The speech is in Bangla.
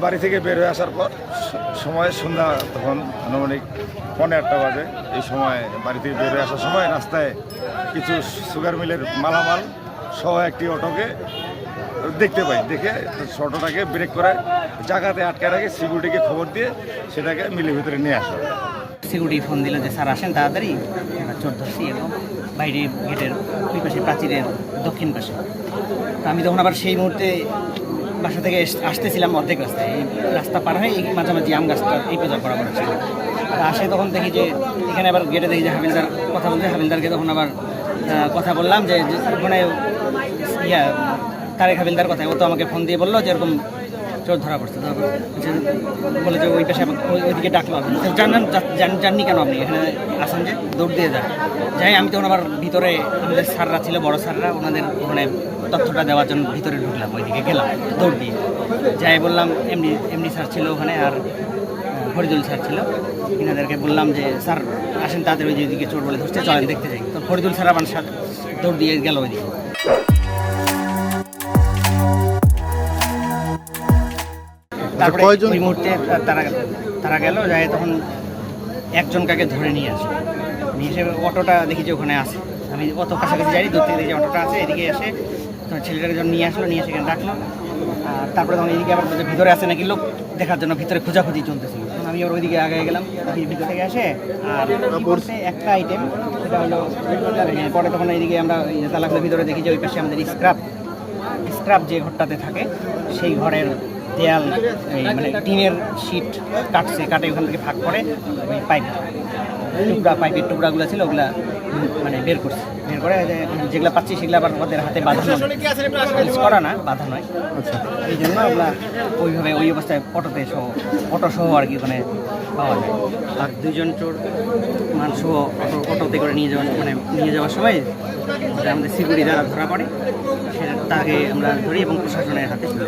বাড়ি থেকে বের হয়ে আসার পর সময় সন্ধ্যা, তখন আনুমানিক 1:15 বাজে। এই সময় বাড়ি থেকে বের হয়ে আসার সময় রাস্তায় কিছু সুগার মিলের মালামাল সহ একটি অটোকে দেখতে পাই। দেখে অটোটাকে ব্রেক করে জায়গাতে আটকে রাখে, সিকিউরিটিকে খবর দিয়ে সেটাকে মিলের ভিতরে নিয়ে আসা। সিকিউরিটি ফোন দিল যে স্যার আসেন তাড়াতাড়ি, আমরা চোর ধরছি এবং বাইরের গেটের ওই পাশে প্রাচীরের দক্ষিণ পাশে। তো আমি তখন আবার সেই মুহূর্তে বাসা থেকে আসতেছিলাম অর্ধেক রাস্তায়, এই রাস্তা পার হয়ে এই মাঝামাঝি আম গাছটা এই পূজা করা ছিল। আসে তখন দেখি যে এখানে আবার গেটে দেখি যে হাবিলদার কথা বলছে। হাবিলদারকে তখন আবার কথা বললাম যে ওখানে তারেক হাবিলদার কথা, ও তো আমাকে ফোন দিয়ে বললো যে এরকম চোর ধরা পড়ছে। তারপর বলে যে ওই পাশে ওইদিকে ডাকলো, জাননি কেন আপনি এখানে আসেন, যে দৌড় দিয়ে যাই। আমি তখন আবার ভিতরে আমাদের স্যাররা ছিল, বড় স্যাররা, ওনাদের ওখানে তথ্যটা দেওয়ার জন্য ভিতরে ঢুকলাম, ওইদিকে গেলাম দৌড় দিয়ে। যাই বললাম, এমনি স্যার ছিল ওখানে আর ফরিদুল স্যার ছিল, এনাদেরকে বললাম যে স্যার আসেন তাদের ওই যেদিকে চোর বলে ধরছে, চলেন দেখতে যাই। তো ফরিদুল স্যার আমার সাথে দৌড় দিয়ে গেল ওইদিকে। তারপরে ওই মুহূর্তে তারা গেল, যাই তখন একজন কাকে ধরে নিয়ে আসে, নিয়ে এসে অটোটা দেখি যে ওখানে আছে। আমি অত কাছাকাছি যাই, দূর থেকে দেখি অটোটা আছে, এদিকে এসে ছেলেটাকে যখন নিয়ে আসলো, নিয়ে সেখানে ডাকলো। আর তারপরে তখন এদিকে আবার ভিতরে আসে নাকি লোক দেখার জন্য ভিতরে খোঁজাখুঁজি চলতেছিল। তখন আমি আবার ওইদিকে আগে গেলাম, ভিতর থেকে আসে আর পড়ছে একটা আইটেম, সেটা হলো পরে তখন এইদিকে আমরা তালাকের ভিতরে দেখি যে ওই পাশে আমাদের স্ক্রাব যে ঘরটাতে থাকে, সেই ঘরের দেয়াল মানে টিনের শিট কাটে, ওখান থেকে ভাগ করে ওই পাইপের টুকরাগুলো ছিল ওগুলা মানে বের করে যেগুলো পাচ্ছি সেগুলো আবার ওদের হাতে বাঁধানো করা না, বাঁধা নয়। আচ্ছা, এই জন্য ওগুলা ওইভাবে ওই অবস্থায় অটো সহ আর কি ওখানে পাওয়া যায়। আর দুইজন চোর সহ অটোতে করে নিয়ে যাওয়ার সময় আমাদের সিকিউরিটি যারা ধরা পড়ে, সেটা তাকে আমরা ধরি এবং প্রশাসনের হাতে তুলে।